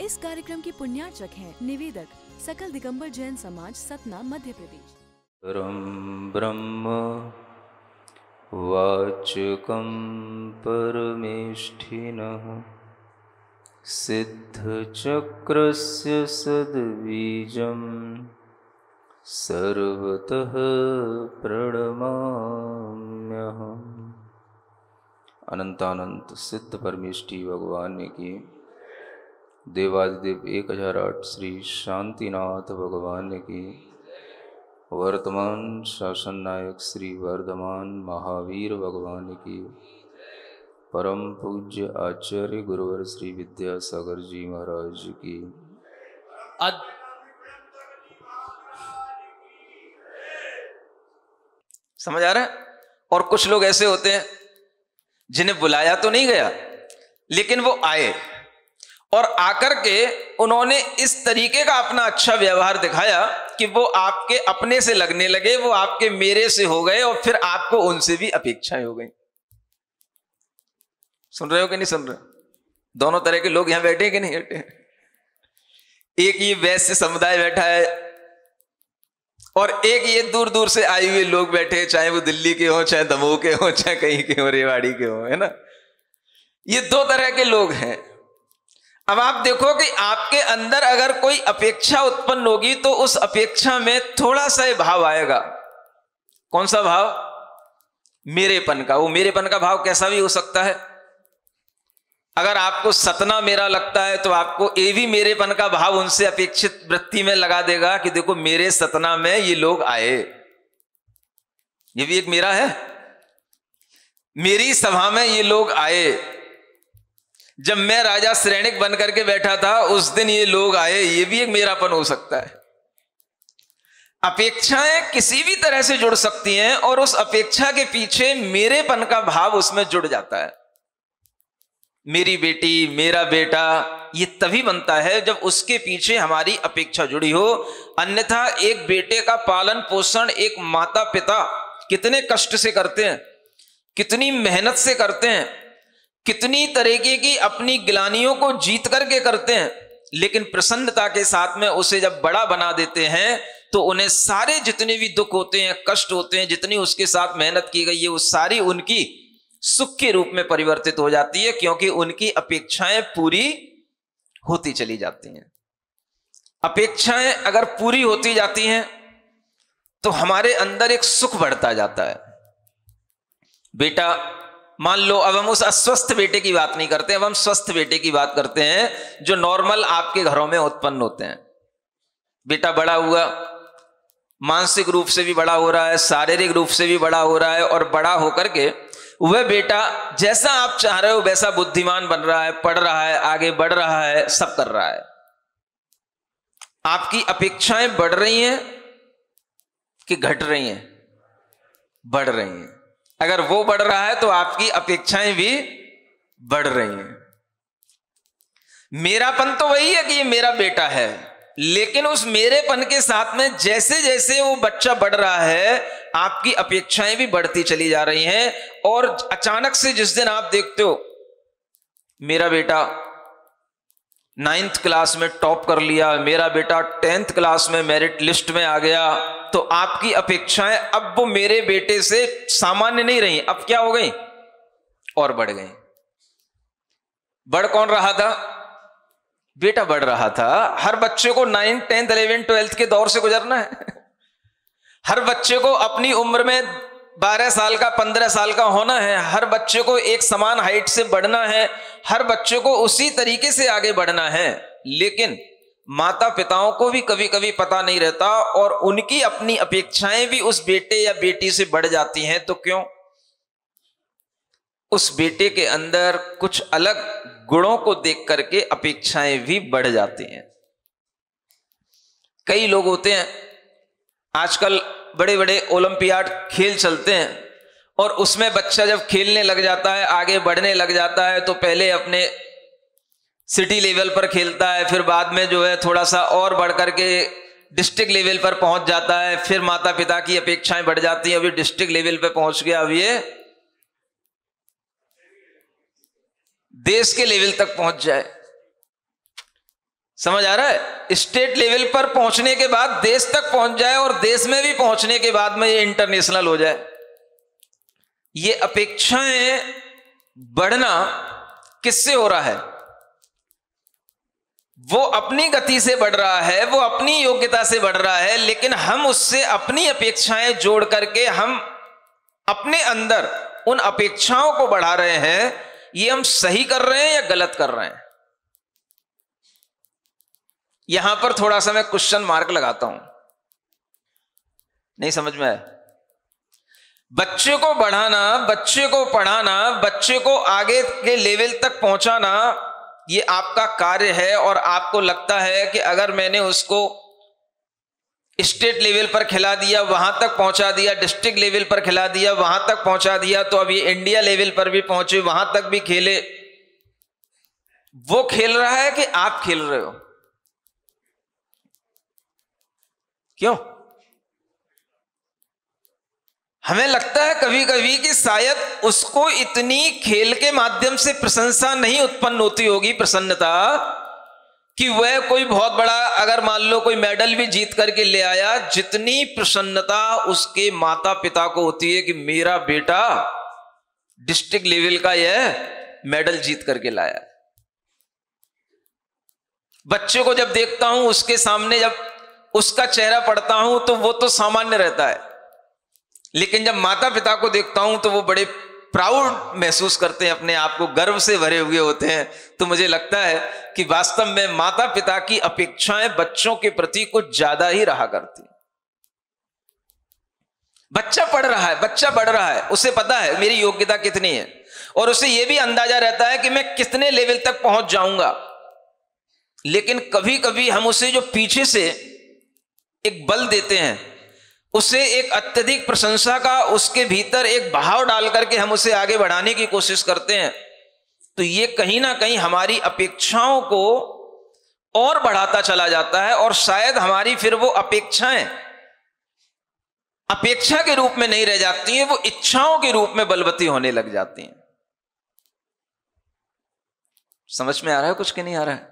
इस कार्यक्रम के पुण्यार्चक हैं निवेदक सकल दिगंबर जैन समाज, सतना, मध्य प्रदेश। परं ब्रह्म वाचकं परमेष्ठिनः सिद्धचक्रस्य सद्बीजं सर्वतः प्रणमाम्यहम्। अनंतानंत सिद्ध परमेष्ठी भगवान की, देवादिदेव 1008 श्री शांतिनाथ भगवान की, वर्तमान शासन नायक श्री वर्धमान महावीर भगवान की, परम पूज्य आचार्य गुरुवर श्री विद्यासागर जी महाराज की। समझ आ रहा है? और कुछ लोग ऐसे होते हैं जिन्हें बुलाया तो नहीं गया, लेकिन वो आए और आकर के उन्होंने इस तरीके का अपना अच्छा व्यवहार दिखाया कि वो आपके अपने से लगने लगे, वो आपके मेरे से हो गए और फिर आपको उनसे भी अपेक्षाएं हो गई। सुन रहे हो कि नहीं सुन रहे? दोनों तरह के लोग यहां बैठे कि नहीं बैठे? एक ये वैश्य समुदाय बैठा है और एक ये दूर दूर से आए हुए लोग बैठे, चाहे वो दिल्ली के हो, चाहे दमोह के हो, चाहे कहीं के हो, रेवाड़ी के हो, है ना। ये दो तरह के लोग हैं। अब आप देखो कि आपके अंदर अगर कोई अपेक्षा उत्पन्न होगी तो उस अपेक्षा में थोड़ा सा भाव आएगा। कौन सा भाव? मेरेपन का। वो मेरेपन का भाव कैसा भी हो सकता है। अगर आपको सतना मेरा लगता है तो आपको ये भी मेरेपन का भाव उनसे अपेक्षित वृत्ति में लगा देगा कि देखो मेरे सतना में ये लोग आए, ये भी एक मेरा है। मेरी सभा में ये लोग आए, जब मैं राजा श्रेणिक बन करके बैठा था उस दिन ये लोग आए, ये भी एक मेरापन हो सकता है। अपेक्षाएं किसी भी तरह से जुड़ सकती हैं और उस अपेक्षा के पीछे मेरेपन का भाव उसमें जुड़ जाता है। मेरी बेटी, मेरा बेटा, ये तभी बनता है जब उसके पीछे हमारी अपेक्षा जुड़ी हो। अन्यथा एक बेटे का पालन पोषण एक माता पिता कितने कष्ट से करते हैं, कितनी मेहनत से करते हैं, कितनी तरीके की अपनी गिलानियों को जीत करके करते हैं, लेकिन प्रसन्नता के साथ में उसे जब बड़ा बना देते हैं तो उन्हें सारे जितने भी दुख होते हैं, कष्ट होते हैं, जितनी उसके साथ मेहनत की गई है वो सारी उनकी सुख के रूप में परिवर्तित हो जाती है, क्योंकि उनकी अपेक्षाएं पूरी होती चली जाती हैं। अपेक्षाएं अगर पूरी होती जाती हैं तो हमारे अंदर एक सुख बढ़ता जाता है। बेटा, मान लो, अब हम उस अस्वस्थ बेटे की बात नहीं करते, अब हम स्वस्थ बेटे की बात करते हैं जो नॉर्मल आपके घरों में उत्पन्न होते हैं। बेटा बड़ा हुआ, मानसिक रूप से भी बड़ा हो रहा है, शारीरिक रूप से भी बड़ा हो रहा है, और बड़ा होकर के वह बेटा जैसा आप चाह रहे हो वैसा बुद्धिमान बन रहा है, पढ़ रहा है, आगे बढ़ रहा है, सब कर रहा है। आपकी अपेक्षाएं बढ़ रही हैं कि घट रही हैं? बढ़ रही हैं। अगर वो बढ़ रहा है तो आपकी अपेक्षाएं भी बढ़ रही हैं। मेरापन तो वही है कि ये मेरा बेटा है, लेकिन उस मेरेपन के साथ में जैसे जैसे वो बच्चा बढ़ रहा है आपकी अपेक्षाएं भी बढ़ती चली जा रही हैं। और अचानक से जिस दिन आप देखते हो मेरा बेटा 9th क्लास में टॉप कर लिया, मेरा बेटा 10th क्लास में मेरिट लिस्ट में आ गया, तो आपकी अपेक्षाएं अब वो मेरे बेटे से सामान्य नहीं रही, अब क्या हो गई? और बढ़ गई। बढ़ कौन रहा था? बेटा बढ़ रहा था। हर बच्चे को 9th 10th 11th 12th के दौर से गुजरना है। हर बच्चे को अपनी उम्र में 12 साल का, 15 साल का होना है। हर बच्चे को एक समान हाइट से बढ़ना है, हर बच्चे को उसी तरीके से आगे बढ़ना है। लेकिन माता पिताओं को भी कभी कभी पता नहीं रहता और उनकी अपनी अपेक्षाएं भी उस बेटे या बेटी से बढ़ जाती हैं। तो क्यों? उस बेटे के अंदर कुछ अलग गुणों को देख करके अपेक्षाएं भी बढ़ जाती हैं। कई लोग होते हैं, आजकल बड़े बड़े ओलंपियाड खेल चलते हैं और उसमें बच्चा जब खेलने लग जाता है, आगे बढ़ने लग जाता है, तो पहले अपने सिटी लेवल पर खेलता है, फिर बाद में जो है थोड़ा सा और बढ़ करके डिस्ट्रिक्ट लेवल पर पहुंच जाता है, फिर माता पिता की अपेक्षाएं बढ़ जाती हैं, अभी डिस्ट्रिक्ट लेवल पर पहुंच गया, अब ये देश के लेवल तक पहुंच जाए। समझ आ रहा है? स्टेट लेवल पर पहुंचने के बाद देश तक पहुंच जाए और देश में भी पहुंचने के बाद में ये इंटरनेशनल हो जाए। ये अपेक्षाएं बढ़ना किससे हो रहा है? वो अपनी गति से बढ़ रहा है, वो अपनी योग्यता से बढ़ रहा है, लेकिन हम उससे अपनी अपेक्षाएं जोड़ करके हम अपने अंदर उन अपेक्षाओं को बढ़ा रहे हैं। ये हम सही कर रहे हैं या गलत कर रहे हैं? यहां पर थोड़ा सा मैं क्वेश्चन मार्क लगाता हूं, नहीं समझ में आया? बच्चे को बढ़ाना, बच्चे को पढ़ाना, बच्चे को आगे के लेवल तक पहुंचाना, ये आपका कार्य है। और आपको लगता है कि अगर मैंने उसको स्टेट लेवल पर खिला दिया, वहां तक पहुंचा दिया, डिस्ट्रिक्ट लेवल पर खिला दिया, वहां तक पहुंचा दिया, तो अब ये इंडिया लेवल पर भी पहुंचे, वहां तक भी खेले। वो खेल रहा है कि आप खेल रहे हो? क्यों? हमें लगता है कभी कभी कि शायद उसको इतनी खेल के माध्यम से प्रशंसा नहीं उत्पन्न होती होगी, प्रसन्नता, कि वह कोई बहुत बड़ा, अगर मान लो कोई मेडल भी जीत करके ले आया, जितनी प्रसन्नता उसके माता पिता को होती है कि मेरा बेटा डिस्ट्रिक्ट लेवल का यह मेडल जीत करके लाया। बच्चे को जब देखता हूं, उसके सामने जब उसका चेहरा पड़ता हूं, तो वो तो सामान्य रहता है, लेकिन जब माता पिता को देखता हूं तो वो बड़े प्राउड महसूस करते हैं, अपने आप को गर्व से भरे हुए होते हैं। तो मुझे लगता है कि वास्तव में माता पिता की अपेक्षाएं बच्चों के प्रति कुछ ज्यादा ही रहा करती। बच्चा पढ़ रहा है, बच्चा बढ़ रहा है, उसे पता है मेरी योग्यता कितनी है, और उसे यह भी अंदाजा रहता है कि मैं कितने लेवल तक पहुंच जाऊंगा। लेकिन कभी कभी हम उसे जो पीछे से एक बल देते हैं, उसे एक अत्यधिक प्रशंसा का उसके भीतर एक भाव डाल करके हम उसे आगे बढ़ाने की कोशिश करते हैं, तो ये कहीं ना कहीं हमारी अपेक्षाओं को और बढ़ाता चला जाता है। और शायद हमारी फिर वो अपेक्षाएं अपेक्षा के रूप में नहीं रह जाती हैं, वो इच्छाओं के रूप में बलवती होने लग जाती हैं। समझ में आ रहा है कुछ कि नहीं आ रहा है?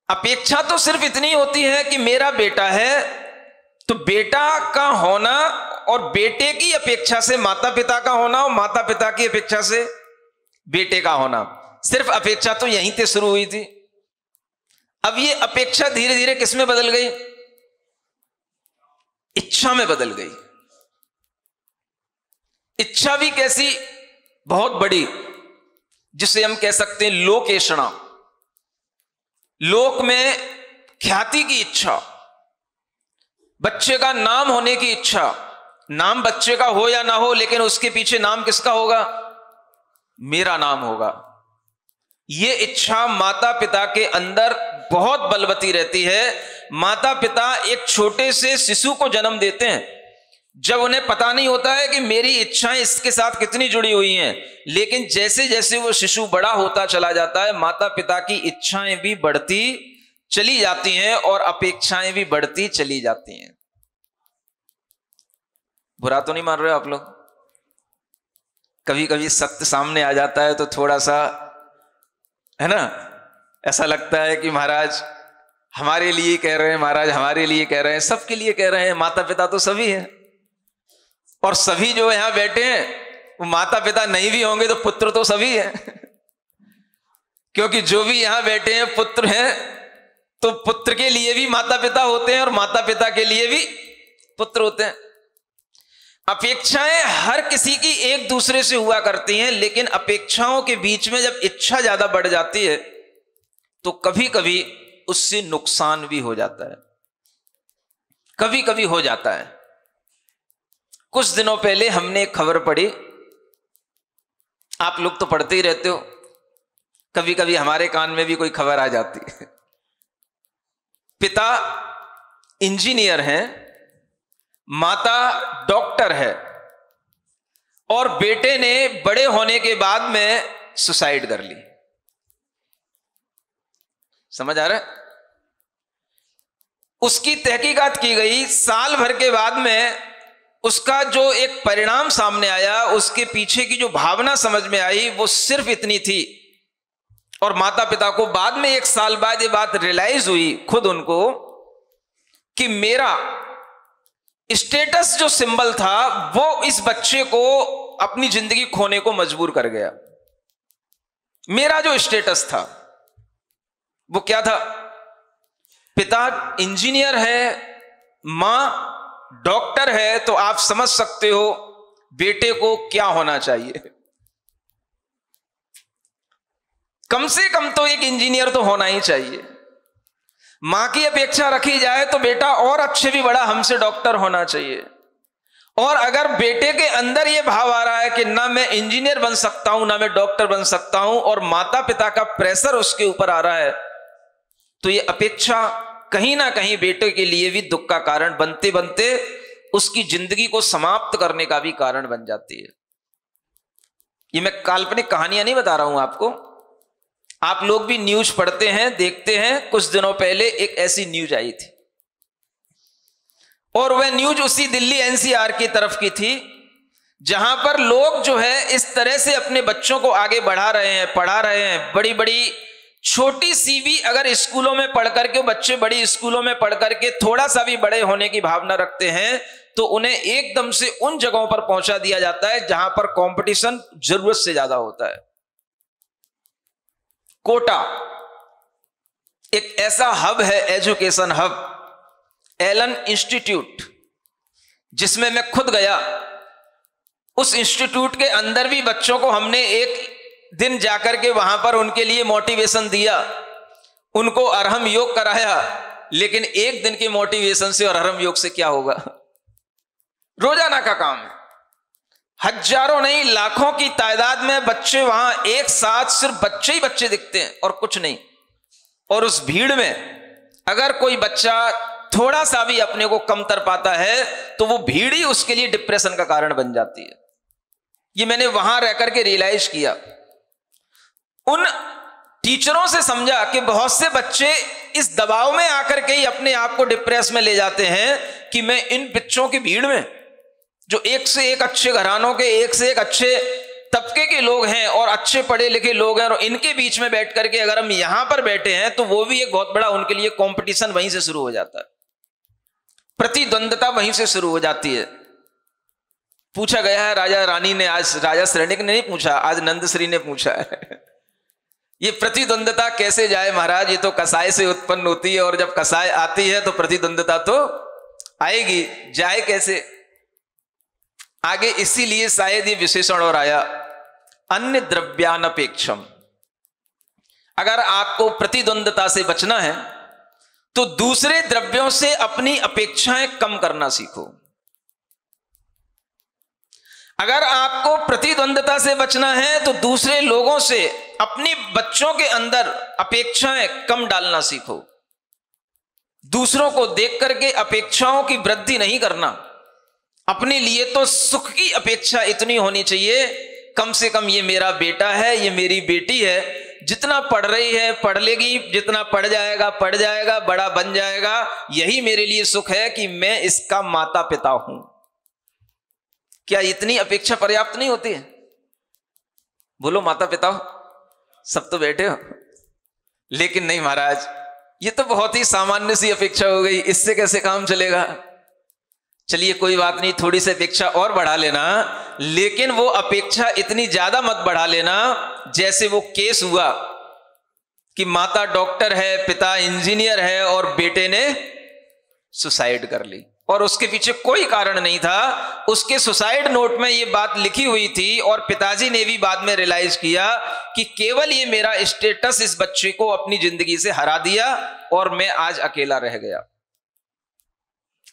अपेक्षा तो सिर्फ इतनी होती है कि मेरा बेटा है, तो बेटा का होना और बेटे की अपेक्षा से माता पिता का होना, और माता पिता की अपेक्षा से बेटे का होना, सिर्फ अपेक्षा तो यहीं से शुरू हुई थी। अब ये अपेक्षा धीरे धीरे किस में बदल गई? इच्छा में बदल गई। इच्छा भी कैसी? बहुत बड़ी, जिसे हम कह सकते हैं लोकेषणा, लोक में ख्याति की इच्छा, बच्चे का नाम होने की इच्छा। नाम बच्चे का हो या ना हो, लेकिन उसके पीछे नाम किसका होगा? मेरा नाम होगा। यह इच्छा माता पिता के अंदर बहुत बलवती रहती है। माता पिता एक छोटे से शिशु को जन्म देते हैं, जब उन्हें पता नहीं होता है कि मेरी इच्छाएं इसके साथ कितनी जुड़ी हुई हैं, लेकिन जैसे जैसे वो शिशु बड़ा होता चला जाता है, माता पिता की इच्छाएं भी बढ़ती चली जाती हैं और अपेक्षाएं भी बढ़ती चली जाती हैं। बुरा तो नहीं मान रहे हो आप लोग? कभी कभी सत्य सामने आ जाता है तो थोड़ा सा, है ना, ऐसा लगता है कि महाराज हमारे लिए कह रहे हैं, महाराज हमारे लिए कह रहे हैं, सबके लिए कह रहे हैं। माता पिता तो सभी हैं, और सभी जो यहां बैठे हैं वो माता पिता नहीं भी होंगे तो पुत्र तो सभी हैं क्योंकि जो भी यहां बैठे हैं पुत्र हैं, तो पुत्र के लिए भी माता पिता होते हैं और माता पिता के लिए भी पुत्र होते हैं। अपेक्षाएं हर किसी की एक दूसरे से हुआ करती हैं, लेकिन अपेक्षाओं के बीच में जब इच्छा ज्यादा बढ़ जाती है तो कभी कभी उससे नुकसान भी हो जाता है, कभी कभी हो जाता है। कुछ दिनों पहले हमने एक खबर पढ़ी, आप लोग तो पढ़ते ही रहते हो, कभी कभी हमारे कान में भी कोई खबर आ जाती है। पिता इंजीनियर हैं, माता डॉक्टर है, और बेटे ने बड़े होने के बाद में सुसाइड कर ली। समझ आ रहा है? उसकी तहकीकात की गई, साल भर के बाद में उसका जो एक परिणाम सामने आया, उसके पीछे की जो भावना समझ में आई वो सिर्फ इतनी थी, और माता पिता को बाद में 1 साल बाद ये बात रियलाइज हुई खुद उनको कि मेरा स्टेटस जो सिंबल था वो इस बच्चे को अपनी जिंदगी खोने को मजबूर कर गया। मेरा जो स्टेटस था वो क्या था? पिता इंजीनियर है, मां डॉक्टर है, तो आप समझ सकते हो बेटे को क्या होना चाहिए। कम से कम तो एक इंजीनियर तो होना ही चाहिए। मां की अपेक्षा रखी जाए तो बेटा और अच्छे भी बड़ा हमसे डॉक्टर होना चाहिए। और अगर बेटे के अंदर यह भाव आ रहा है कि ना मैं इंजीनियर बन सकता हूं ना मैं डॉक्टर बन सकता हूं, और माता पिता का प्रेशर उसके ऊपर आ रहा है, तो यह अपेक्षा कहीं ना कहीं बेटे के लिए भी दुख का कारण बनते बनते उसकी जिंदगी को समाप्त करने का भी कारण बन जाती है। ये मैं काल्पनिक कहानियां नहीं बता रहा हूं आपको, आप लोग भी न्यूज पढ़ते हैं, देखते हैं। कुछ दिनों पहले एक ऐसी न्यूज आई थी, और वह न्यूज उसी दिल्ली एनसीआर की तरफ की थी, जहां पर लोग जो है इस तरह से अपने बच्चों को आगे बढ़ा रहे हैं, पढ़ा रहे हैं। बड़ी बड़ी छोटी सी भी अगर स्कूलों में पढ़ करके बच्चे बड़ी स्कूलों में पढ़ करके थोड़ा सा भी बड़े होने की भावना रखते हैं, तो उन्हें एकदम से उन जगहों पर पहुंचा दिया जाता है जहां पर कंपटीशन जरूरत से ज्यादा होता है। कोटा एक ऐसा हब है, एजुकेशन हब, एलन इंस्टीट्यूट, जिसमें मैं खुद गया। उस इंस्टीट्यूट के अंदर भी बच्चों को हमने एक दिन जाकर के वहां पर उनके लिए मोटिवेशन दिया, उनको अरहम योग कराया। लेकिन एक दिन के मोटिवेशन से और अरहम योग से क्या होगा? रोजाना का काम है। हजारों नहीं लाखों की तादाद में बच्चे वहां एक साथ, सिर्फ बच्चे ही बच्चे दिखते हैं और कुछ नहीं। और उस भीड़ में अगर कोई बच्चा थोड़ा सा भी अपने को कम कर पाता है तो वो भीड़ ही उसके लिए डिप्रेशन का कारण बन जाती है। ये मैंने वहां रह करके रियलाइज किया। उन टीचरों से समझा कि बहुत से बच्चे इस दबाव में आकर के ही अपने आप को डिप्रेस में ले जाते हैं कि मैं इन बच्चों की भीड़ में, जो एक से एक अच्छे घरानों के, एक से एक अच्छे तबके के लोग हैं और अच्छे पढ़े लिखे लोग हैं, और इनके बीच में बैठ करके अगर हम यहां पर बैठे हैं तो वो भी एक बहुत बड़ा उनके लिए कंपटीशन वहीं से शुरू हो जाता है, प्रतिद्वंदता वहीं से शुरू हो जाती है। पूछा गया है राजा रानी ने, आज राजा श्रेणिक ने नहीं पूछा, आज नंदश्री ने पूछा है ये प्रतिद्वंदता कैसे जाए महाराज? ये तो कसाय से उत्पन्न होती है, और जब कसाय आती है तो प्रतिद्वंदता तो आएगी, जाए कैसे? आगे इसीलिए शायद ये विशेषण और आया, अन्य द्रव्यानपेक्षम। अगर आपको प्रतिद्वंदता से बचना है तो दूसरे द्रव्यों से अपनी अपेक्षाएं कम करना सीखो। अगर आपको प्रतिद्वंदता से बचना है तो दूसरे लोगों से अपनी बच्चों के अंदर अपेक्षाएं कम डालना सीखो। दूसरों को देख करके अपेक्षाओं की वृद्धि नहीं करना। अपने लिए तो सुख की अपेक्षा इतनी होनी चाहिए, कम से कम ये मेरा बेटा है, ये मेरी बेटी है, जितना पढ़ रही है पढ़ लेगी, जितना पढ़ जाएगा, बड़ा बन जाएगा, यही मेरे लिए सुख है कि मैं इसका माता पिता हूं। क्या इतनी अपेक्षा पर्याप्त नहीं होती है? बोलो माता पिता हो, सब तो बैठे हो, लेकिन नहीं महाराज, ये तो बहुत ही सामान्य सी अपेक्षा हो गई, इससे कैसे काम चलेगा? चलिए कोई बात नहीं, थोड़ी सी अपेक्षा और बढ़ा लेना, लेकिन वो अपेक्षा इतनी ज्यादा मत बढ़ा लेना जैसे वो केस हुआ कि माता डॉक्टर है, पिता इंजीनियर है और बेटे ने सुसाइड कर ली, और उसके पीछे कोई कारण नहीं था। उसके सुसाइड नोट में ये बात लिखी हुई थी, और पिताजी ने भी बाद में रियलाइज किया कि केवल ये मेरा स्टेटस इस बच्चे को अपनी जिंदगी से हरा दिया और मैं आज अकेला रह गया।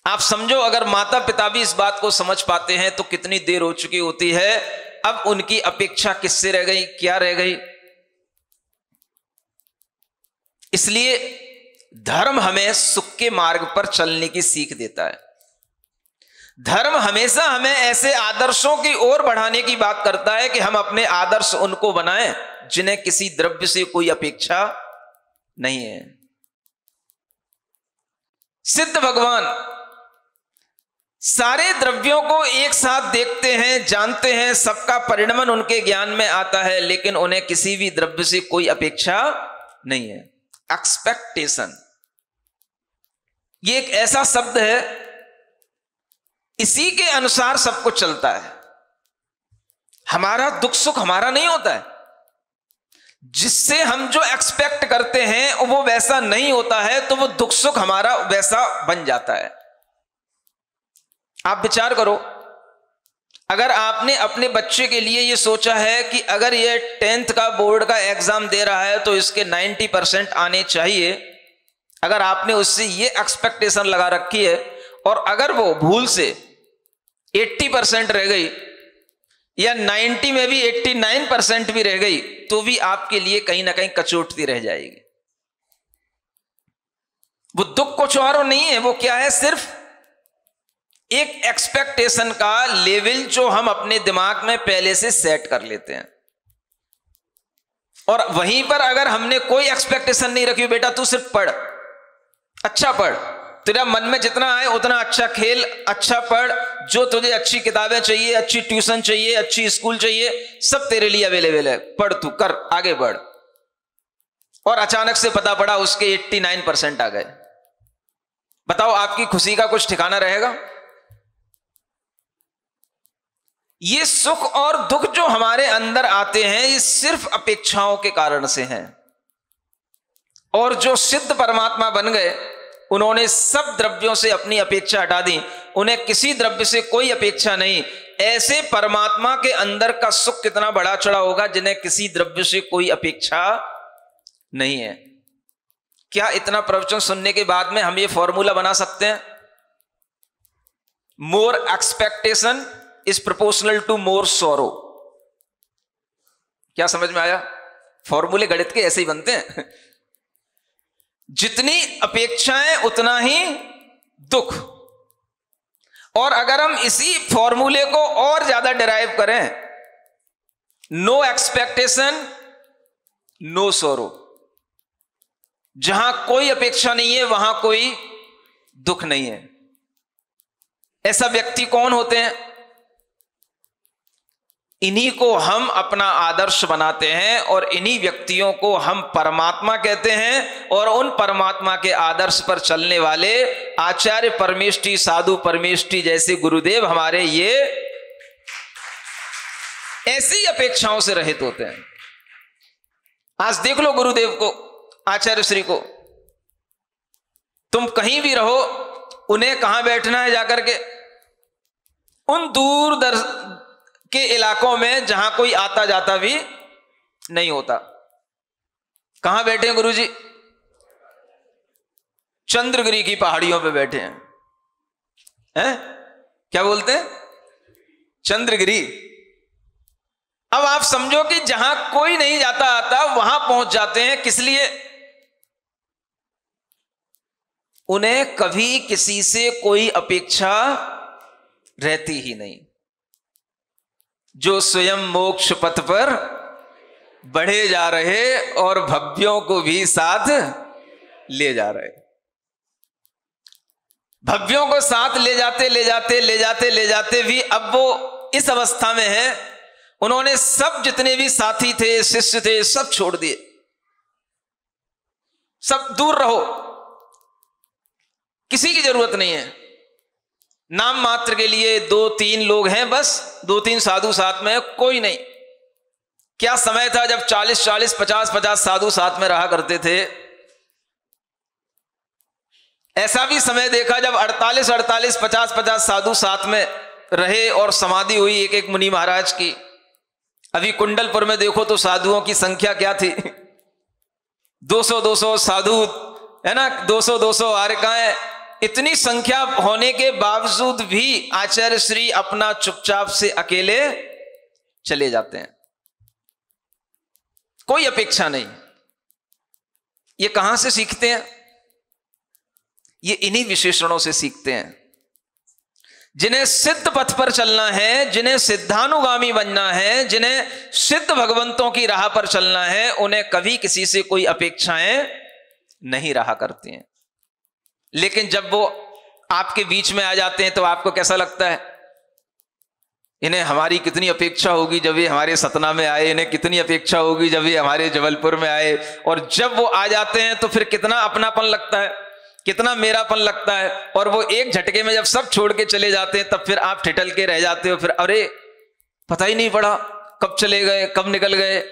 आप समझो, अगर माता पिता भी इस बात को समझ पाते हैं तो कितनी देर हो चुकी होती है। अब उनकी अपेक्षा किससे रह गई, क्या रह गई? इसलिए धर्म हमें सुख के मार्ग पर चलने की सीख देता है। धर्म हमेशा हमें ऐसे आदर्शों की ओर बढ़ाने की बात करता है कि हम अपने आदर्श उनको बनाएं जिन्हें किसी द्रव्य से कोई अपेक्षा नहीं है। सिद्ध भगवान सारे द्रव्यों को एक साथ देखते हैं, जानते हैं, सबका परिणमन उनके ज्ञान में आता है, लेकिन उन्हें किसी भी द्रव्य से कोई अपेक्षा नहीं है। एक्सपेक्टेशन ये एक ऐसा शब्द है, इसी के अनुसार सब कुछ चलता है। हमारा दुख सुख हमारा नहीं होता है, जिससे हम जो एक्सपेक्ट करते हैं वो वैसा नहीं होता है, तो वो दुख सुख हमारा वैसा बन जाता है। आप विचार करो, अगर आपने अपने बच्चे के लिए ये सोचा है कि अगर ये 10th का बोर्ड का एग्जाम दे रहा है तो इसके 90% आने चाहिए, अगर आपने उससे ये एक्सपेक्टेशन लगा रखी है और अगर वो भूल से 80% रह गई या 90 में भी 89% भी रह गई, तो भी आपके लिए कहीं ना कहीं कचोटती रह जाएगी। वो दुख कुछ और नहीं है, वो क्या है, सिर्फ एक एक्सपेक्टेशन का लेवल जो हम अपने दिमाग में पहले से सेट कर लेते हैं। और वहीं पर अगर हमने कोई एक्सपेक्टेशन नहीं रखी, बेटा तू सिर्फ पढ़, अच्छा पढ़, तेरा मन में जितना आए उतना अच्छा खेल, अच्छा पढ़, जो तुझे अच्छी किताबें चाहिए, अच्छी ट्यूशन चाहिए, अच्छी स्कूल चाहिए, सब तेरे लिए अवेलेबल है, पढ़, तू कर, आगे बढ़। और अचानक से पता पड़ा उसके 89% आ गए, बताओ आपकी खुशी का कुछ ठिकाना रहेगा? ये सुख और दुख जो हमारे अंदर आते हैं, ये सिर्फ अपेक्षाओं के कारण से हैं। और जो सिद्ध परमात्मा बन गए, उन्होंने सब द्रव्यों से अपनी अपेक्षा हटा दी, उन्हें किसी द्रव्य से कोई अपेक्षा नहीं। ऐसे परमात्मा के अंदर का सुख कितना बड़ा चढ़ा होगा, जिन्हें किसी द्रव्य से कोई अपेक्षा नहीं है। क्या इतना प्रवचन सुनने के बाद में हम ये फॉर्मूला बना सकते हैं? मोर एक्सपेक्टेशन इज प्रोपोर्शनल टू मोर सोरो। क्या समझ में आया? फॉर्मूले गणित के ऐसे ही बनते हैं। जितनी अपेक्षाएं उतना ही दुख। और अगर हम इसी फॉर्मूले को और ज्यादा डिराइव करें, नो एक्सपेक्टेशन नो सोरो, जहां कोई अपेक्षा नहीं है वहां कोई दुख नहीं है। ऐसा व्यक्ति कौन होते हैं? इन्हीं को हम अपना आदर्श बनाते हैं और इन्हीं व्यक्तियों को हम परमात्मा कहते हैं। और उन परमात्मा के आदर्श पर चलने वाले आचार्य परमेष्ठी, साधु परमेष्ठी जैसे गुरुदेव हमारे, ये ऐसी अपेक्षाओं से रहित होते हैं। आज देख लो गुरुदेव को, आचार्य श्री को, तुम कहीं भी रहो, उन्हें कहां बैठना है जाकर के? उन दूर के इलाकों में जहां कोई आता जाता भी नहीं होता। कहां बैठे हैं गुरुजी? चंद्रगिरी की पहाड़ियों पे बैठे हैं। क्या बोलते हैं? चंद्रगिरी। अब आप समझो कि जहां कोई नहीं जाता आता वहां पहुंच जाते हैं। किस लिए? उन्हें कभी किसी से कोई अपेक्षा रहती ही नहीं। जो स्वयं मोक्ष पथ पर बढ़े जा रहे और भव्यों को भी साथ ले जा रहे। भव्यों को साथ ले जाते भी अब वो इस अवस्था में है, उन्होंने सब जितने भी साथी थे, शिष्य थे, सब छोड़ दिए। सब दूर रहो, किसी की जरूरत नहीं है। नाम मात्र के लिए 2-3 लोग हैं, बस 2-3 साधु साथ में है, कोई नहीं। क्या समय था जब 40-40, 50-50 साधु साथ में रहा करते थे। ऐसा भी समय देखा जब 48-48, 50-50 साधु साथ में रहे और समाधि हुई एक एक मुनि महाराज की। अभी कुंडलपुर में देखो तो साधुओं की संख्या क्या थी, 200-200 साधु है ना, 200-200 आर्यकाएं। इतनी संख्या होने के बावजूद भी आचार्य श्री अपना चुपचाप से अकेले चले जाते हैं, कोई अपेक्षा नहीं। ये कहां से सीखते हैं? ये इन्हीं विशेषणों से सीखते हैं। जिन्हें सिद्ध पथ पर चलना है, जिन्हें सिद्धानुगामी बनना है, जिन्हें सिद्ध भगवंतों की राह पर चलना है, उन्हें कभी किसी से कोई अपेक्षाएं नहीं रहा करती हैं। लेकिन जब वो आपके बीच में आ जाते हैं तो आपको कैसा लगता है? इन्हें हमारी कितनी अपेक्षा होगी जब ये हमारे सतना में आए, इन्हें कितनी अपेक्षा होगी जब ये हमारे जबलपुर में आए। और जब वो आ जाते हैं तो फिर कितना अपनापन लगता है, कितना मेरापन लगता है। और वो एक झटके में जब सब छोड़ के चले जाते हैं तब फिर आप ठिठल के रह जाते हो, फिर अरे पता ही नहीं पड़ा कब चले गए, कब निकल गए।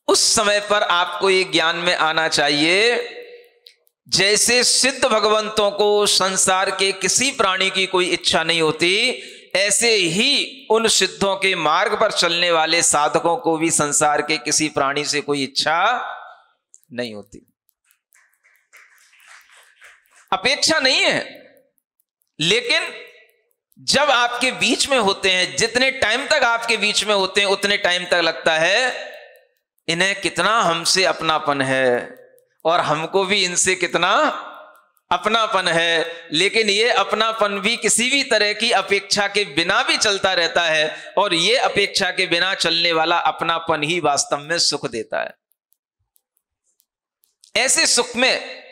उस समय पर आपको ये ज्ञान में आना चाहिए, जैसे सिद्ध भगवंतों को संसार के किसी प्राणी की कोई इच्छा नहीं होती, ऐसे ही उन सिद्धों के मार्ग पर चलने वाले साधकों को भी संसार के किसी प्राणी से कोई इच्छा नहीं होती। अपेक्षा नहीं है, लेकिन जब आपके बीच में होते हैं, जितने टाइम तक आपके बीच में होते हैं उतने टाइम तक लगता है इन्हें कितना हमसे अपनापन है और हमको भी इनसे कितना अपनापन है। लेकिन ये अपनापन भी किसी भी तरह की अपेक्षा के बिना भी चलता रहता है, और ये अपेक्षा के बिना चलने वाला अपनापन ही वास्तव में सुख देता है। ऐसे सुख में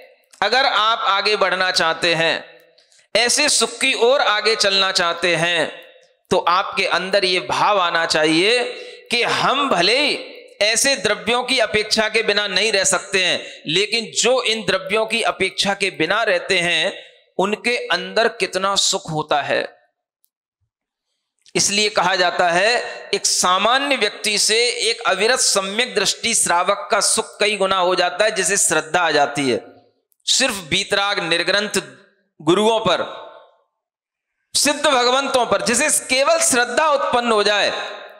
अगर आप आगे बढ़ना चाहते हैं, ऐसे सुख की ओर आगे चलना चाहते हैं, तो आपके अंदर ये भाव आना चाहिए कि हम भले ही ऐसे द्रव्यों की अपेक्षा के बिना नहीं रह सकते हैं, लेकिन जो इन द्रव्यों की अपेक्षा के बिना रहते हैं उनके अंदर कितना सुख होता है। इसलिए कहा जाता है एक सामान्य व्यक्ति से एक अविरत सम्यक दृष्टि श्रावक का सुख कई गुना हो जाता है, जिसे श्रद्धा आ जाती है। सिर्फ बीतराग निर्ग्रंथ गुरुओं पर, सिद्ध भगवंतों पर जिसे केवल श्रद्धा उत्पन्न हो जाए,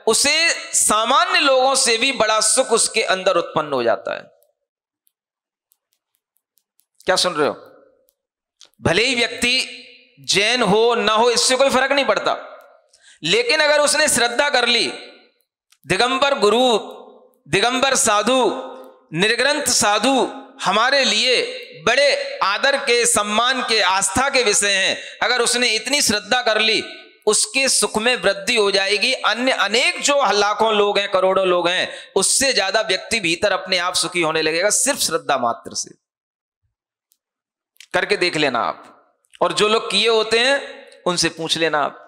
उसे सामान्य लोगों से भी बड़ा सुख उसके अंदर उत्पन्न हो जाता है। क्या सुन रहे हो? भले ही व्यक्ति जैन हो ना हो, इससे कोई फर्क नहीं पड़ता, लेकिन अगर उसने श्रद्धा कर ली, दिगंबर गुरु, दिगंबर साधु, निर्ग्रंथ साधु हमारे लिए बड़े आदर के, सम्मान के, आस्था के विषय हैं, अगर उसने इतनी श्रद्धा कर ली, उसके सुख में वृद्धि हो जाएगी। अन्य अनेक जो लाखों लोग हैं, करोड़ों लोग हैं, उससे ज्यादा व्यक्ति भीतर अपने आप सुखी होने लगेगा, सिर्फ श्रद्धा मात्र से। करके देख लेना आप, और जो लोग किए होते हैं उनसे पूछ लेना आप।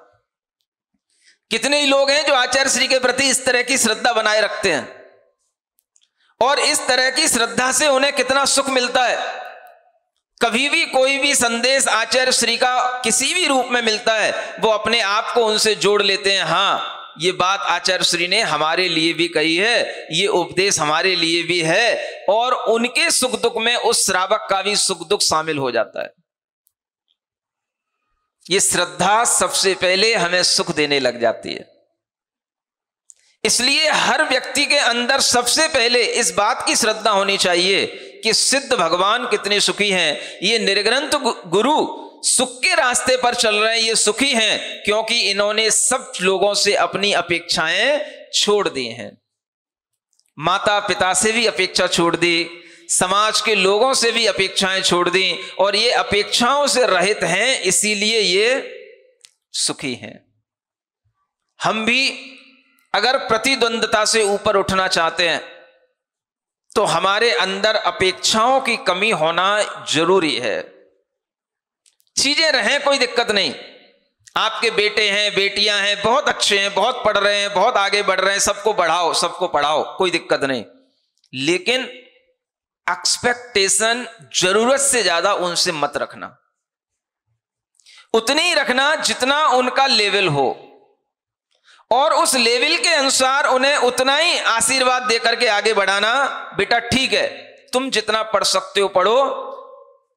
कितने ही लोग हैं जो आचार्य श्री के प्रति इस तरह की श्रद्धा बनाए रखते हैं, और इस तरह की श्रद्धा से उन्हें कितना सुख मिलता है। कभी भी कोई भी संदेश आचार्य श्री का किसी भी रूप में मिलता है, वो अपने आप को उनसे जोड़ लेते हैं। हाँ, ये बात आचार्य श्री ने हमारे लिए भी कही है, ये उपदेश हमारे लिए भी है, और उनके सुख दुख में उस श्रावक का भी सुख दुख शामिल हो जाता है। ये श्रद्धा सबसे पहले हमें सुख देने लग जाती है। इसलिए हर व्यक्ति के अंदर सबसे पहले इस बात की श्रद्धा होनी चाहिए कि सिद्ध भगवान कितने सुखी हैं, ये निर्ग्रंथ गुरु सुख के रास्ते पर चल रहे हैं, ये सुखी हैं क्योंकि इन्होंने सब लोगों से अपनी अपेक्षाएं छोड़ दी हैं। माता पिता से भी अपेक्षा छोड़ दी, समाज के लोगों से भी अपेक्षाएं छोड़ दी, और ये अपेक्षाओं से रहित हैं, इसीलिए ये सुखी हैं। हम भी अगर प्रतिद्वंदता से ऊपर उठना चाहते हैं तो हमारे अंदर अपेक्षाओं की कमी होना जरूरी है। चीजें रहें कोई दिक्कत नहीं, आपके बेटे हैं, बेटियां हैं, बहुत अच्छे हैं, बहुत पढ़ रहे हैं, बहुत आगे बढ़ रहे हैं, सबको बढ़ाओ, सबको पढ़ाओ, कोई दिक्कत नहीं, लेकिन एक्सपेक्टेशन जरूरत से ज्यादा उनसे मत रखना। उतनी ही रखना जितना उनका लेवल हो, और उस लेवल के अनुसार उन्हें उतना ही आशीर्वाद देकर के आगे बढ़ाना। बेटा ठीक है, तुम जितना पढ़ सकते हो पढ़ो,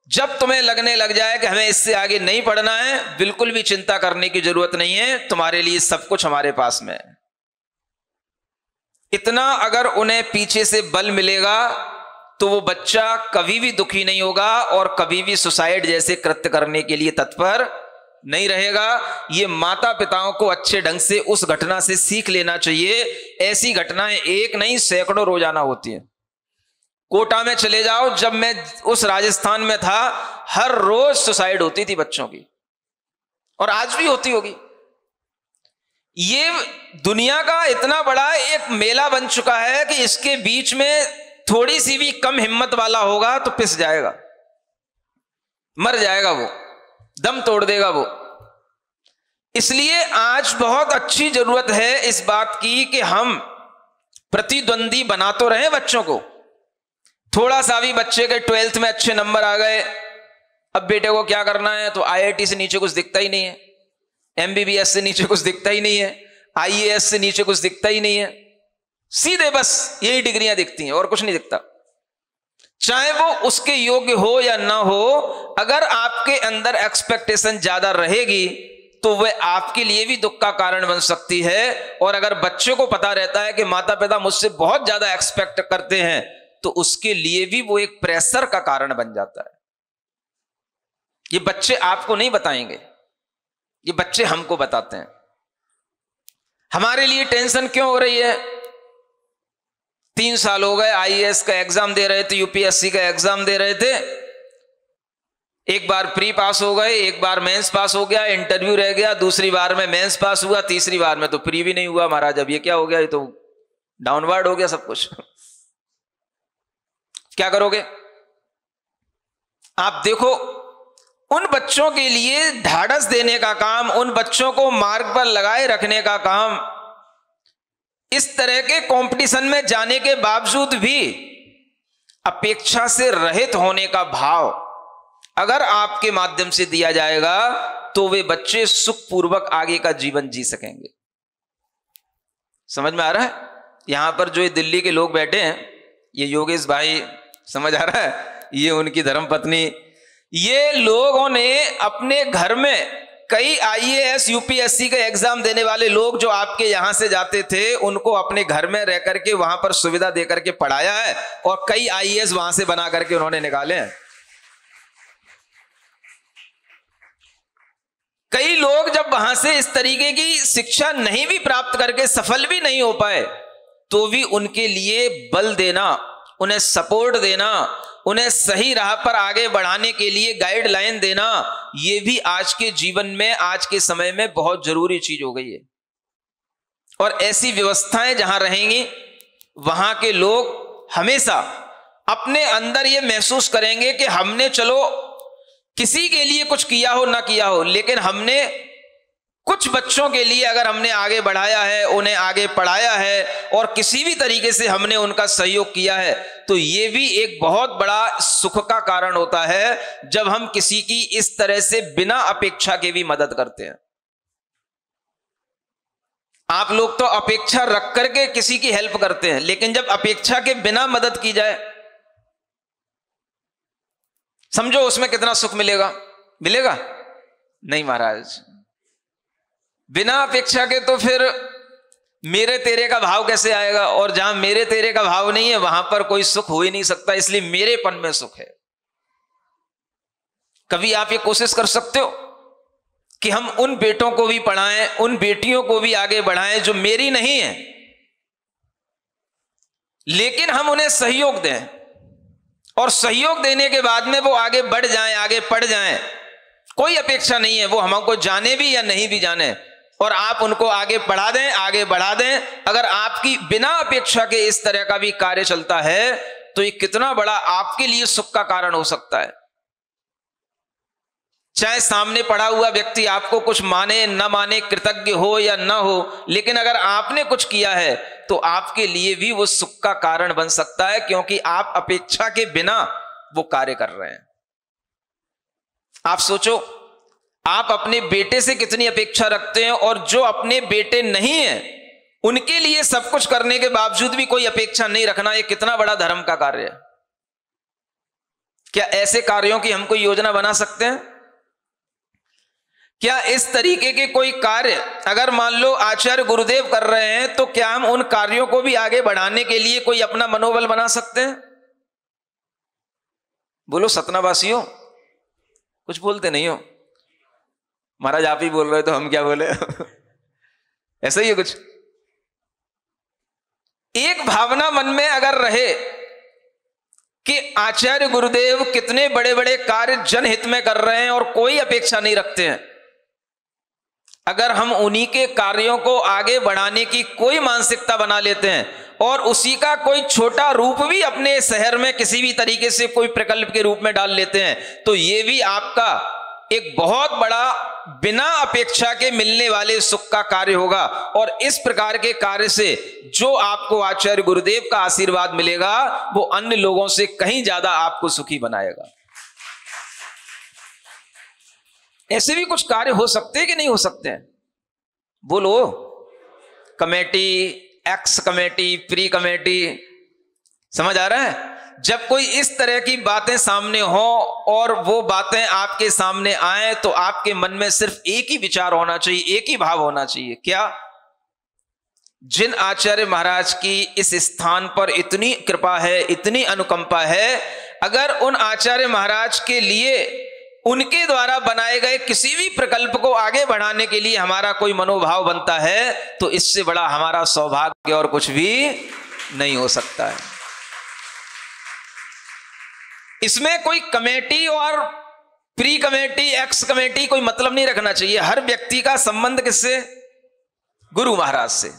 जब तुम्हें लगने लग जाए कि हमें इससे आगे नहीं पढ़ना है, बिल्कुल भी चिंता करने की जरूरत नहीं है, तुम्हारे लिए सब कुछ हमारे पास में है। इतना अगर उन्हें पीछे से बल मिलेगा तो वो बच्चा कभी भी दुखी नहीं होगा और कभी भी सुसाइड जैसे कृत्य करने के लिए तत्पर नहीं रहेगा। ये माता पिताओं को अच्छे ढंग से उस घटना से सीख लेना चाहिए। ऐसी घटनाएं एक नहीं सैकड़ों रोजाना होती हैं। कोटा में चले जाओ, जब मैं उस राजस्थान में था, हर रोज सुसाइड होती थी बच्चों की, और आज भी होती होगी। ये दुनिया का इतना बड़ा एक मेला बन चुका है कि इसके बीच में थोड़ी सी भी कम हिम्मत वाला होगा तो पिस जाएगा। मर जाएगा वो, दम तोड़ देगा वो। इसलिए आज बहुत अच्छी जरूरत है इस बात की कि हम प्रतिद्वंदी बना तो रहे बच्चों को। थोड़ा सा भी बच्चे के 12th में अच्छे नंबर आ गए, अब बेटे को क्या करना है, तो IIT से नीचे कुछ दिखता ही नहीं है, MBBS से नीचे कुछ दिखता ही नहीं है, IAS से नीचे कुछ दिखता ही नहीं है, सीधे बस यही डिग्रियां दिखती हैं और कुछ नहीं दिखता। चाहे वो उसके योग्य हो या ना हो, अगर आपके अंदर एक्सपेक्टेशन ज्यादा रहेगी तो वह आपके लिए भी दुख का कारण बन सकती है। और अगर बच्चे को पता रहता है कि माता पिता मुझसे बहुत ज्यादा एक्सपेक्ट करते हैं, तो उसके लिए भी वो एक प्रेशर का कारण बन जाता है। ये बच्चे आपको नहीं बताएंगे, ये बच्चे हमको बताते हैं। हमारे लिए टेंशन क्यों हो रही है? 3 साल हो गए, IAS का एग्जाम दे रहे थे, UPSC का एग्जाम दे रहे थे, एक बार प्री पास हो गए, एक बार मेंस पास हो गया, इंटरव्यू रह गया, दूसरी बार में मेंस पास हुआ, तीसरी बार में तो प्री भी नहीं हुआ। महाराज अब ये क्या हो गया, ये तो डाउनवर्ड हो गया सब कुछ। क्या करोगे आप? देखो, उन बच्चों के लिए ढाढ़स देने का काम, उन बच्चों को मार्ग पर लगाए रखने का काम, इस तरह के कंपटीशन में जाने के बावजूद भी अपेक्षा से रहित होने का भाव अगर आपके माध्यम से दिया जाएगा तो वे बच्चे सुखपूर्वक आगे का जीवन जी सकेंगे। समझ में आ रहा है? यहां पर जो ये दिल्ली के लोग बैठे हैं, ये योगेश भाई, समझ आ रहा है, ये उनकी धर्मपत्नी, ये लोगों ने अपने घर में कई IAS UPSC के एग्जाम देने वाले लोग जो आपके यहां से जाते थे, उनको अपने घर में रह करके वहां पर सुविधा दे करके पढ़ाया है, और कई IAS वहां से बना करके उन्होंने निकाले हैं। कई लोग जब वहां से इस तरीके की शिक्षा नहीं भी प्राप्त करके सफल भी नहीं हो पाए, तो भी उनके लिए बल देना, उन्हें सपोर्ट देना, उन्हें सही राह पर आगे बढ़ाने के लिए गाइडलाइन देना, यह भी आज के जीवन में, आज के समय में बहुत जरूरी चीज हो गई है। और ऐसी व्यवस्थाएं जहां रहेंगी, वहां के लोग हमेशा अपने अंदर यह महसूस करेंगे कि हमने, चलो किसी के लिए कुछ किया हो ना किया हो, लेकिन हमने कुछ बच्चों के लिए अगर हमने आगे बढ़ाया है, उन्हें आगे पढ़ाया है, और किसी भी तरीके से हमने उनका सहयोग किया है, तो ये भी एक बहुत बड़ा सुख का कारण होता है जब हम किसी की इस तरह से बिना अपेक्षा के भी मदद करते हैं। आप लोग तो अपेक्षा रख करके किसी की हेल्प करते हैं, लेकिन जब अपेक्षा के बिना मदद की जाए, समझो उसमें कितना सुख मिलेगा? मिलेगा नहीं महाराज। बिना अपेक्षा के तो फिर मेरे तेरे का भाव कैसे आएगा? और जहां मेरे तेरे का भाव नहीं है, वहां पर कोई सुख हो ही नहीं सकता। इसलिए मेरेपन में सुख है। कभी आप ये कोशिश कर सकते हो कि हम उन बेटों को भी पढ़ाएं, उन बेटियों को भी आगे बढ़ाएं जो मेरी नहीं है, लेकिन हम उन्हें सहयोग दें, और सहयोग देने के बाद में वो आगे बढ़ जाएं, आगे पढ़ जाएं। कोई अपेक्षा नहीं है वो हमको जाने भी या नहीं भी जाने, और आप उनको आगे बढ़ा दें, आगे बढ़ा दें। अगर आपकी बिना अपेक्षा के इस तरह का भी कार्य चलता है, तो ये कितना बड़ा आपके लिए सुख का कारण हो सकता है। चाहे सामने पड़ा हुआ व्यक्ति आपको कुछ माने न माने, कृतज्ञ हो या न हो, लेकिन अगर आपने कुछ किया है तो आपके लिए भी वो सुख का कारण बन सकता है, क्योंकि आप अपेक्षा के बिना वो कार्य कर रहे हैं। आप सोचो, आप अपने बेटे से कितनी अपेक्षा रखते हैं, और जो अपने बेटे नहीं है उनके लिए सब कुछ करने के बावजूद भी कोई अपेक्षा नहीं रखना, ये कितना बड़ा धर्म का कार्य है। क्या ऐसे कार्यों की हम कोई योजना बना सकते हैं? क्या इस तरीके के कोई कार्य अगर मान लो आचार्य गुरुदेव कर रहे हैं, तो क्या हम उन कार्यों को भी आगे बढ़ाने के लिए कोई अपना मनोबल बना सकते हैं? बोलो सतनावासियों, कुछ बोलते नहीं हो। महाराज आप ही बोल रहे हो तो हम क्या बोले? ऐसा ही है कुछ। एक भावना मन में अगर रहे कि आचार्य गुरुदेव कितने बड़े बड़े कार्य जनहित में कर रहे हैं और कोई अपेक्षा नहीं रखते हैं, अगर हम उन्हीं के कार्यों को आगे बढ़ाने की कोई मानसिकता बना लेते हैं और उसी का कोई छोटा रूप भी अपने शहर में किसी भी तरीके से कोई प्रकल्प के रूप में डाल लेते हैं, तो ये भी आपका एक बहुत बड़ा बिना अपेक्षा के मिलने वाले सुख का कार्य होगा। और इस प्रकार के कार्य से जो आपको आचार्य गुरुदेव का आशीर्वाद मिलेगा वो अन्य लोगों से कहीं ज्यादा आपको सुखी बनाएगा। ऐसे भी कुछ कार्य हो सकते हैं कि नहीं हो सकते हैं? बोलो। Committee, x committee, pre committee, समझ आ रहा है? जब कोई इस तरह की बातें सामने हो और वो बातें आपके सामने आए तो आपके मन में सिर्फ एक ही विचार होना चाहिए, एक ही भाव होना चाहिए। क्या? जिन आचार्य महाराज की इस स्थान पर इतनी कृपा है, इतनी अनुकंपा है, अगर उन आचार्य महाराज के लिए उनके द्वारा बनाए गए किसी भी प्रकल्प को आगे बढ़ाने के लिए हमारा कोई मनोभाव बनता है तो इससे बड़ा हमारा सौभाग्य और कुछ भी नहीं हो सकता है। इसमें कोई कमेटी और प्री कमेटी, एक्स कमेटी कोई मतलब नहीं रखना चाहिए। हर व्यक्ति का संबंध किससे? गुरु महाराज से।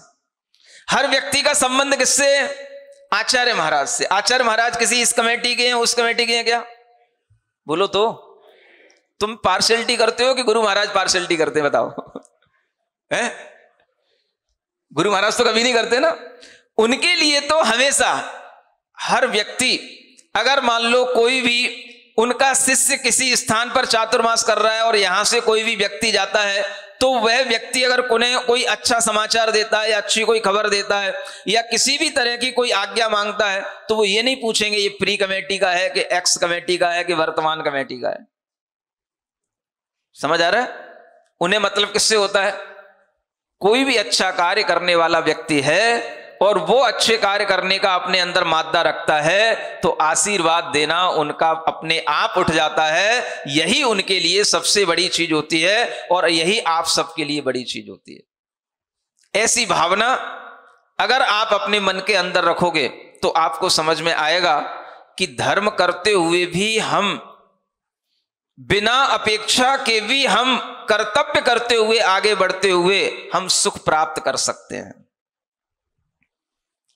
हर व्यक्ति का संबंध किससे? आचार्य महाराज से। आचार्य महाराज किसी इस कमेटी के हैं, उस कमेटी के हैं क्या? बोलो तो। तुम पार्शियलिटी करते हो कि गुरु महाराज पार्शियलिटी करते? बताओ। हैं? गुरु महाराज तो कभी नहीं करते ना। उनके लिए तो हमेशा हर व्यक्ति, अगर मान लो कोई भी उनका शिष्य किसी स्थान पर चातुर्मास कर रहा है और यहां से कोई भी व्यक्ति जाता है तो वह व्यक्ति अगर उन्हें कोई अच्छा समाचार देता है या अच्छी कोई खबर देता है या किसी भी तरह की कोई आज्ञा मांगता है तो वो ये नहीं पूछेंगे ये प्री कमेटी का है कि एक्स कमेटी का है कि वर्तमान कमेटी का है। समझ आ रहा है? उन्हें मतलब किससे होता है? कोई भी अच्छा कार्य करने वाला व्यक्ति है और वो अच्छे कार्य करने का अपने अंदर मादा रखता है तो आशीर्वाद देना उनका अपने आप उठ जाता है। यही उनके लिए सबसे बड़ी चीज होती है और यही आप सबके लिए बड़ी चीज होती है। ऐसी भावना अगर आप अपने मन के अंदर रखोगे तो आपको समझ में आएगा कि धर्म करते हुए भी हम, बिना अपेक्षा के भी हम कर्तव्य करते हुए आगे बढ़ते हुए हम सुख प्राप्त कर सकते हैं।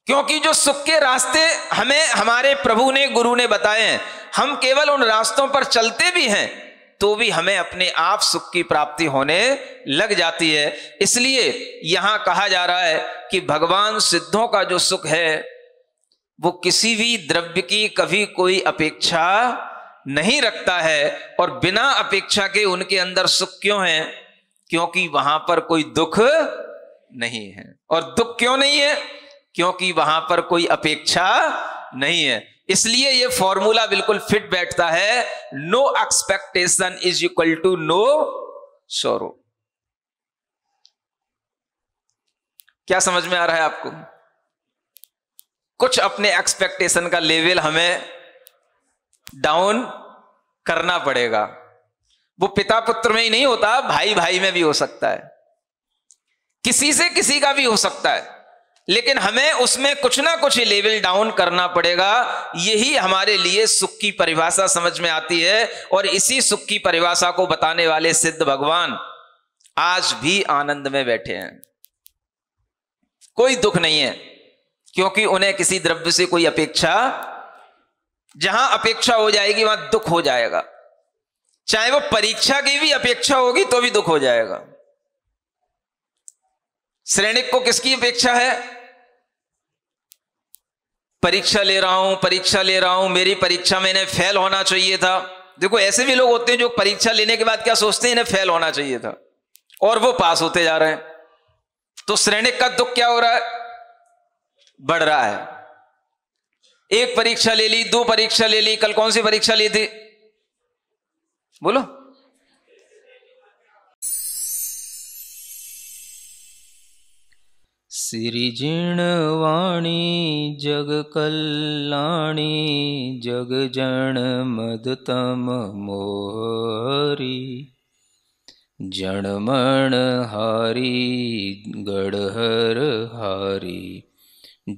क्योंकि जो सुख के रास्ते हमें हमारे प्रभु ने, गुरु ने बताए हैं, हम केवल उन रास्तों पर चलते भी हैं तो भी हमें अपने आप सुख की प्राप्ति होने लग जाती है। इसलिए यहां कहा जा रहा है कि भगवान सिद्धों का जो सुख है वो किसी भी द्रव्य की कभी कोई अपेक्षा नहीं रखता है और बिना अपेक्षा के उनके अंदर सुख क्यों है? क्योंकि वहां पर कोई दुख नहीं है। और दुख क्यों नहीं है? क्योंकि वहां पर कोई अपेक्षा नहीं है। इसलिए यह फॉर्मूला बिल्कुल फिट बैठता है, no expectation is equal to no sorrow. क्या समझ में आ रहा है आपको? कुछ अपने एक्सपेक्टेशन का लेवल हमें डाउन करना पड़ेगा। वो पिता पुत्र में ही नहीं होता, भाई भाई में भी हो सकता है, किसी से किसी का भी हो सकता है, लेकिन हमें उसमें कुछ ना कुछ लेवल डाउन करना पड़ेगा। यही हमारे लिए सुख की परिभाषा समझ में आती है और इसी सुख की परिभाषा को बताने वाले सिद्ध भगवान आज भी आनंद में बैठे हैं। कोई दुख नहीं है क्योंकि उन्हें किसी द्रव्य से कोई अपेक्षा, जहां अपेक्षा हो जाएगी वहां दुख हो जाएगा। चाहे वो परीक्षा की भी अपेक्षा होगी तो भी दुख हो जाएगा। सैनिक को किसकी अपेक्षा है? परीक्षा ले रहा हूं, परीक्षा ले रहा हूं, मेरी परीक्षा में इन्हें फेल होना चाहिए था। देखो ऐसे भी लोग होते हैं जो परीक्षा लेने के बाद क्या सोचते हैं, इन्हें फेल होना चाहिए था, और वो पास होते जा रहे हैं। तो सैनिक का दुख क्या हो रहा है? बढ़ रहा है। एक परीक्षा ले ली, दो परीक्षा ले ली, कल कौन सी परीक्षा ली थी? बोलो। सिरिजिणवाणी जग कल्याणी जग जन मदतम मोहरी जनमण हारी गढ़हर हारी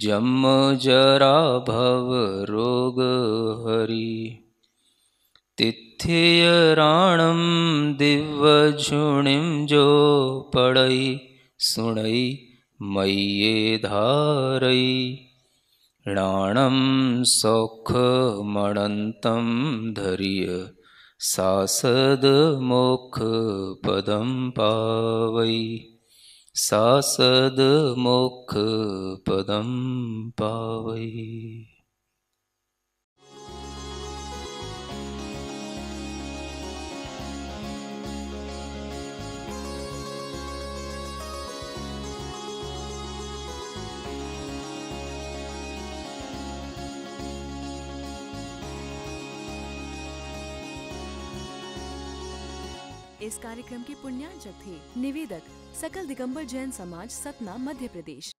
जम जरा भव रोग हरि तिथ्य राणम दिव्य झुणिम जो पढ़ई सुणई मैये धारई णाणं सौखमणन्तं धैर्य सासदमोक्षपदं पावै सासदमोक्षपदं पावै। इस कार्यक्रम के पुण्यार्चक थे निवेदक सकल दिगंबर जैन समाज, सतना, मध्य प्रदेश।